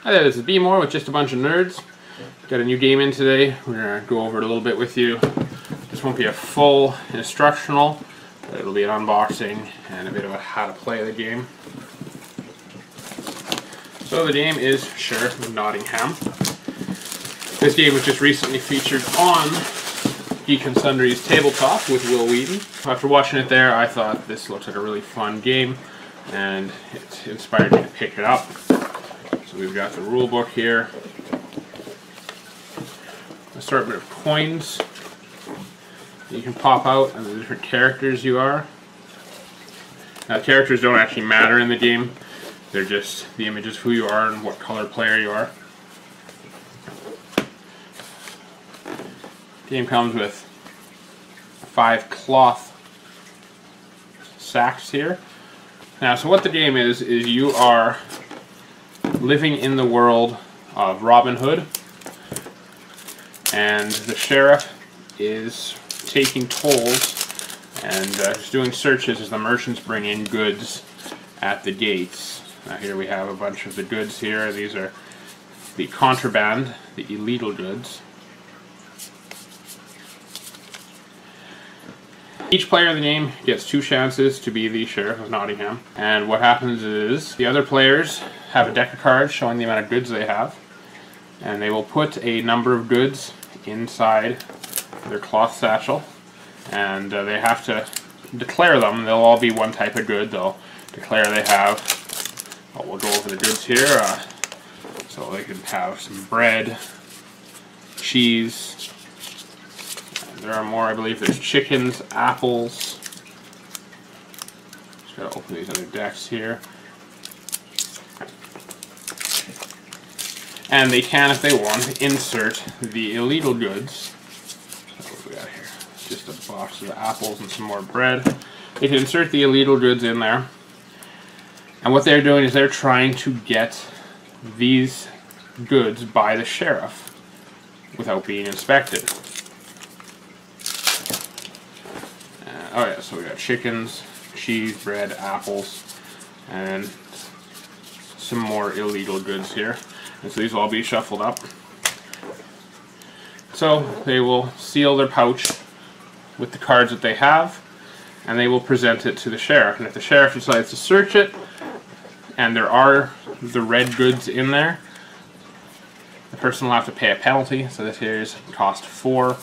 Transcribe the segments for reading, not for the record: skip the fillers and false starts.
Hi there, this is B-More with just a bunch of nerds. Got a new game in today. We're going to go over it a little bit with you. This won't be a full instructional, but it'll be an unboxing and a bit about how to play the game. So the game is Sheriff of Nottingham. This game was just recently featured on Geek and Sundry's Tabletop with Wil Wheaton. After watching it there, I thought this looked like a really fun game, and it inspired me to pick it up. So we've got the rule book here. Assortment of coins that you can pop out and the different characters you are. Now, characters don't actually matter in the game. They're just the images of who you are and what color player you are. The game comes with 5 cloth sacks here. Now, so what the game is you are living in the world of Robin Hood, and the sheriff is taking tolls and just doing searches as the merchants bring in goods at the gates. Now here we have a bunch of the goods here. These are the contraband, the illegal goods. Each player in the game gets 2 chances to be the Sheriff of Nottingham, and what happens is the other players have a deck of cards showing the amount of goods they have, and they will put a number of goods inside their cloth satchel, and they have to declare them. They'll all be one type of good. They'll declare they have, well, we'll go over the goods here, so they can have some bread, cheese. There are more, I believe there's chickens, apples. Just gotta open these other decks here. And they can, if they want, insert the illegal goods. What do we got here? Just a box of apples and some more bread. They can insert the illegal goods in there. And what they're doing is they're trying to get these goods by the sheriff without being inspected. Oh yeah, so we got chickens, cheese, bread, apples, and some more illegal goods here. And so these will all be shuffled up. So they will seal their pouch with the cards that they have, and they will present it to the sheriff. And if the sheriff decides to search it, and there are the red goods in there, the person will have to pay a penalty. So this here is cost 4.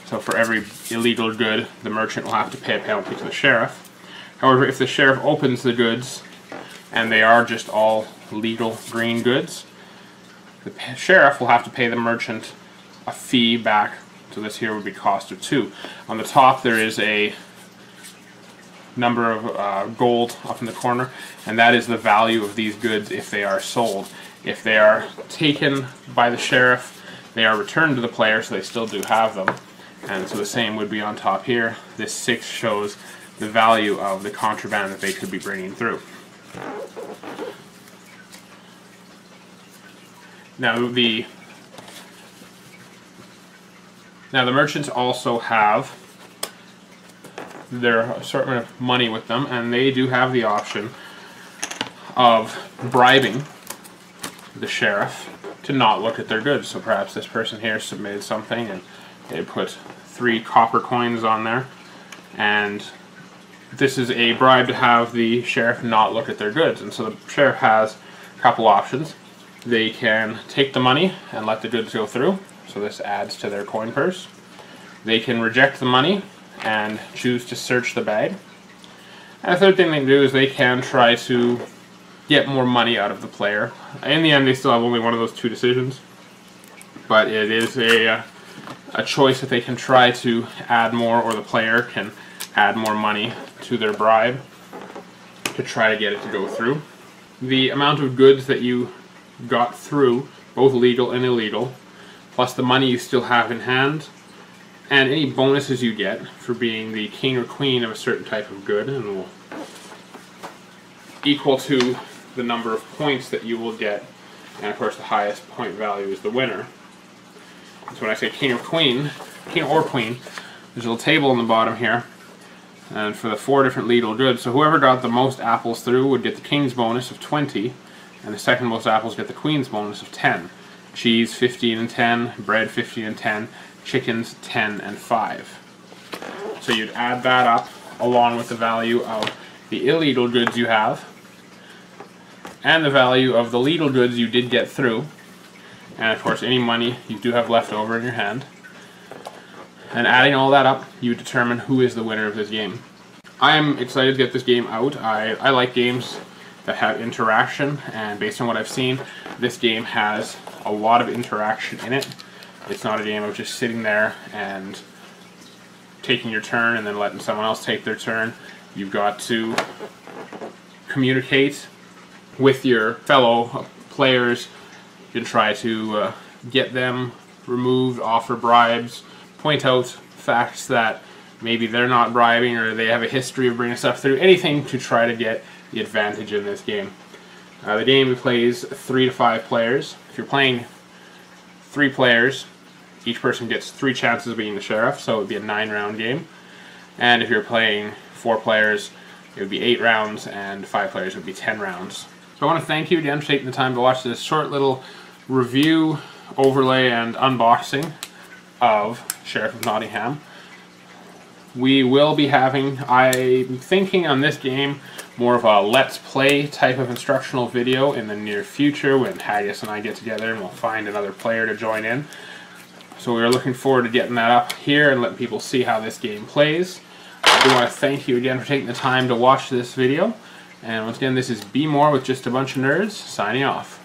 So for every illegal good, the merchant will have to pay a penalty to the sheriff. However, if the sheriff opens the goods and they are just all legal green goods, the sheriff will have to pay the merchant a fee back. So this here would be cost of 2. On the top there is a number of gold up in the corner, and that is the value of these goods if they are sold. If they are taken by the sheriff, they are returned to the player, so they still do have them. And so the same would be on top here. This 6 shows the value of the contraband that they could be bringing through. Now the merchants also have their assortment of money with them, and they do have the option of bribing the sheriff to not look at their goods. So perhaps this person here submitted something and they put 3 copper coins on there, and this is a bribe to have the sheriff not look at their goods. And so the sheriff has a couple options. They can take the money and let the goods go through, so this adds to their coin purse. They can reject the money and choose to search the bag. And the third thing they can do is they can try to get more money out of the player. In the end, they still have only one of those 2 decisions, but it is a choice that they can try to add more, or the player can add more money to their bribe to try to get it to go through. The amount of goods that you got through, both legal and illegal, plus the money you still have in hand, and any bonuses you get for being the king or queen of a certain type of good, and will equal to the number of points that you will get, and of course the highest point value is the winner. So when I say king or queen, there's a little table on the bottom here, and for the 4 different legal goods, so whoever got the most apples through would get the king's bonus of 20, and the second most apples get the queen's bonus of 10. Cheese 15 and 10, bread 15 and 10, chickens 10 and 5. So you'd add that up along with the value of the illegal goods you have and the value of the legal goods you did get through, and of course any money you do have left over in your hand. And adding all that up, you determine who is the winner of this game. I am excited to get this game out. I like games that have interaction, and based on what I've seen, this game has a lot of interaction in it. It's not a game of just sitting there and taking your turn and then letting someone else take their turn. You've got to communicate with your fellow players. You can try to get them removed, offer bribes, point out facts that maybe they're not bribing or they have a history of bringing stuff through. Anything to try to get the advantage in this game. The game plays 3 to 5 players. If you're playing 3 players, each person gets 3 chances of being the sheriff, so it would be a 9-round game. And if you're playing 4 players, it would be 8 rounds, and 5 players would be 10 rounds. So I want to thank you again for taking the time to watch this short little review, overlay, and unboxing of Sheriff of Nottingham. We will be having, I'm thinking on this game, more of a let's play type of instructional video in the near future when Haggis and I get together and we'll find another player to join in. So we're looking forward to getting that up here and letting people see how this game plays. I do want to thank you again for taking the time to watch this video. And once again, this is Be More with Just a Bunch of Nerds, signing off.